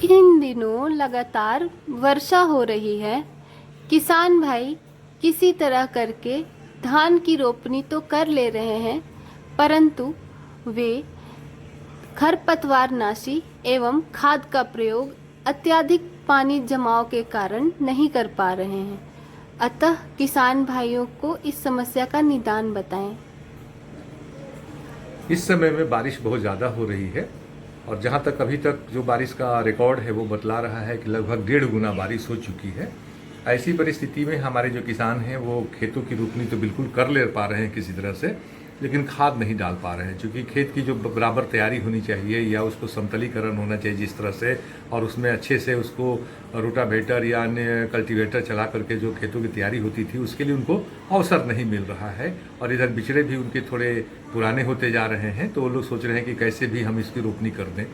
इन दिनों लगातार वर्षा हो रही है। किसान भाई किसी तरह करके धान की रोपनी तो कर ले रहे हैं, परंतु वे खरपतवारनाशी एवं खाद का प्रयोग अत्यधिक पानी जमाव के कारण नहीं कर पा रहे हैं। अतः किसान भाइयों को इस समस्या का निदान बताएं। इस समय में बारिश बहुत ज़्यादा हो रही है और जहाँ तक अभी तक जो बारिश का रिकॉर्ड है वो बतला रहा है कि लगभग 1.5 गुना बारिश हो चुकी है। ऐसी परिस्थिति में हमारे जो किसान हैं वो खेतों की रोपनी तो बिल्कुल कर ले पा रहे हैं किसी तरह से, लेकिन खाद नहीं डाल पा रहे हैं, क्योंकि खेत की जो बराबर तैयारी होनी चाहिए या उसको समतलीकरण होना चाहिए जिस तरह से, और उसमें अच्छे से उसको रोटावेटर या अन्य कल्टीवेटर चला करके जो खेतों की तैयारी होती थी उसके लिए उनको अवसर नहीं मिल रहा है। और इधर बिचड़े भी उनके थोड़े पुराने होते जा रहे हैं, तो वो लोग सोच रहे हैं कि कैसे भी हम इसकी रोपनी कर दें।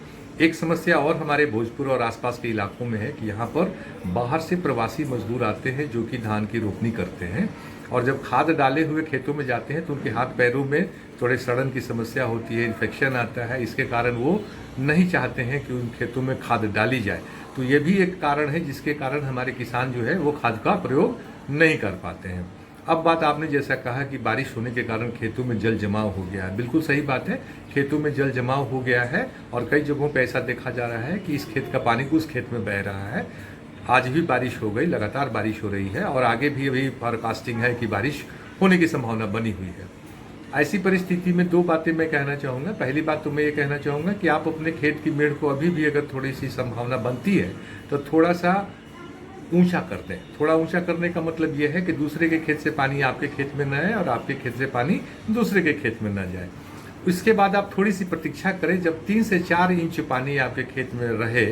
एक समस्या और हमारे भोजपुर और आसपास के इलाकों में है कि यहाँ पर बाहर से प्रवासी मजदूर आते हैं जो कि धान की रोपनी करते हैं, और जब खाद डाले हुए खेतों में जाते हैं तो उनके हाथ पैरों में थोड़े सड़न की समस्या होती है, इन्फेक्शन आता है। इसके कारण वो नहीं चाहते हैं कि उन खेतों में खाद डाली जाए। तो ये भी एक कारण है जिसके कारण हमारे किसान जो है वो खाद का प्रयोग नहीं कर पाते हैं। अब बात आपने जैसा कहा कि बारिश होने के कारण खेतों में जल जमाव हो गया है, बिल्कुल सही बात है। खेतों में जल जमाव हो गया है और कई जगहों पे ऐसा देखा जा रहा है कि इस खेत का पानी उस खेत में बह रहा है। आज भी बारिश हो गई, लगातार बारिश हो रही है और आगे भी अभी फोरकास्टिंग है कि बारिश होने की संभावना बनी हुई है। ऐसी परिस्थिति में दो बातें मैं कहना चाहूँगा। पहली बात तो मैं ये कहना चाहूँगा कि आप अपने खेत की मेड़ को अभी भी अगर थोड़ी सी संभावना बनती है तो थोड़ा सा ऊंचा कर दें। थोड़ा ऊंचा करने का मतलब यह है कि दूसरे के खेत से पानी आपके खेत में न आए और आपके खेत से पानी दूसरे के खेत में न जाए। इसके बाद आप थोड़ी सी प्रतीक्षा करें, जब 3 से 4 इंच पानी आपके खेत में रहे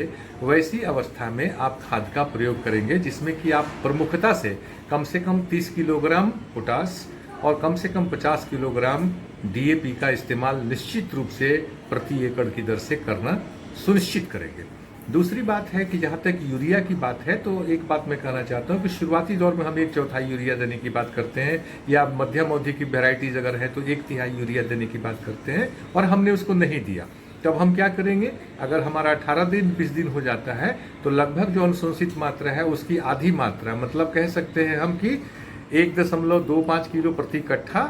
वैसी अवस्था में आप खाद का प्रयोग करेंगे, जिसमें कि आप प्रमुखता से कम 30 किलोग्राम पोटास और कम से कम 50 किलोग्राम डीएपी का इस्तेमाल निश्चित रूप से प्रति एकड़ की दर से करना सुनिश्चित करेंगे। दूसरी बात है कि जहाँ तक यूरिया की बात है, तो एक बात मैं कहना चाहता हूँ कि शुरुआती दौर में हम 1/4 यूरिया देने की बात करते हैं, या मध्यम अवधि की वेराइटीज अगर है तो 1/3 यूरिया देने की बात करते हैं, और हमने उसको नहीं दिया। तब हम क्या करेंगे, अगर हमारा 18 दिन 20 दिन हो जाता है तो लगभग जो अनुशंसित मात्रा है उसकी आधी मात्रा, मतलब कह सकते हैं हम कि 1.25 किलो प्रति कट्ठा,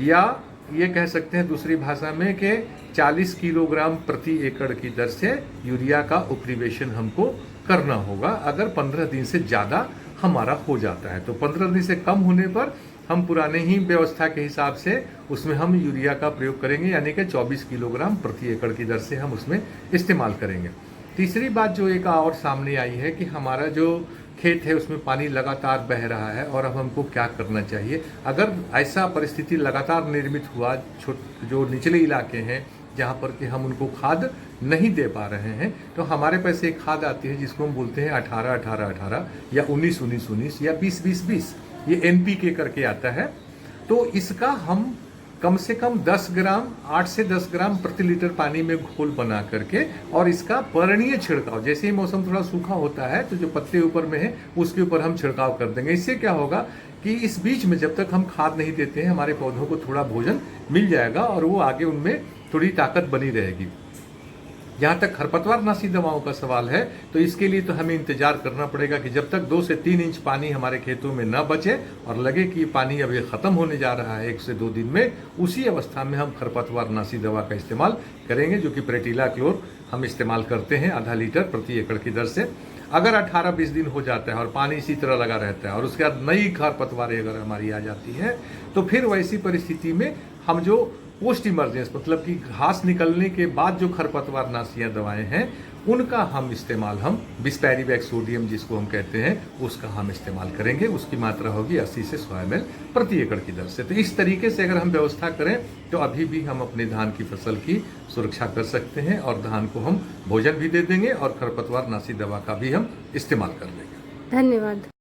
या ये कह सकते हैं दूसरी भाषा में कि 40 किलोग्राम प्रति एकड़ की दर से यूरिया का उपरिवेशन हमको करना होगा। अगर 15 दिन से ज़्यादा हमारा हो जाता है तो 15 दिन से कम होने पर हम पुराने ही व्यवस्था के हिसाब से उसमें हम यूरिया का प्रयोग करेंगे, यानी कि 24 किलोग्राम प्रति एकड़ की दर से हम उसमें इस्तेमाल करेंगे। तीसरी बात जो एक और सामने आई है कि हमारा जो खेत है उसमें पानी लगातार बह रहा है, और अब हमको क्या करना चाहिए। अगर ऐसा परिस्थिति लगातार निर्मित हुआ, जो निचले इलाके हैं जहाँ पर कि हम उनको खाद नहीं दे पा रहे हैं, तो हमारे पास एक खाद आती है जिसको हम बोलते हैं 18-18-18 या 19-19-19 या 20-20-20, ये एनपीके करके आता है। तो इसका हम कम से कम 10 ग्राम 8 से 10 ग्राम प्रति लीटर पानी में घोल बना करके, और इसका पर्णीय छिड़काव, जैसे ही मौसम थोड़ा सूखा होता है तो जो पत्ते ऊपर में है उसके ऊपर हम छिड़काव कर देंगे। इससे क्या होगा कि इस बीच में जब तक हम खाद नहीं देते हैं हमारे पौधों को थोड़ा भोजन मिल जाएगा और वो आगे उनमें थोड़ी ताकत बनी रहेगी। जहाँ तक खरपतवारनाशी दवाओं का सवाल है तो इसके लिए तो हमें इंतजार करना पड़ेगा कि जब तक 2 से 3 इंच पानी हमारे खेतों में न बचे और लगे कि पानी अभी खत्म होने जा रहा है 1 से 2 दिन में, उसी अवस्था में हम खरपतवारनाशी दवा का इस्तेमाल करेंगे, जो कि प्रेटिला क्लोर हम इस्तेमाल करते हैं आधा लीटर प्रति एकड़ की दर से। अगर 18-20 दिन हो जाता है और पानी इसी तरह लगा रहता है और उसके बाद नई खरपतवारें अगर हमारी आ जाती है, तो फिर वैसी परिस्थिति में हम जो पोस्ट इमरजेंस, मतलब कि घास निकलने के बाद जो खरपतवारनाशियाँ दवाएं हैं उनका हम इस्तेमाल, हम बिस्पेरिवेक्स सोडियम जिसको हम कहते हैं, उसका हम इस्तेमाल करेंगे। उसकी मात्रा होगी 80 से 100 ml प्रति एकड़ की दर से। तो इस तरीके से अगर हम व्यवस्था करें तो अभी भी हम अपने धान की फसल की सुरक्षा कर सकते हैं और धान को हम भोजन भी दे देंगे और खरपतवारनाशी दवा का भी हम इस्तेमाल कर लेंगे। धन्यवाद।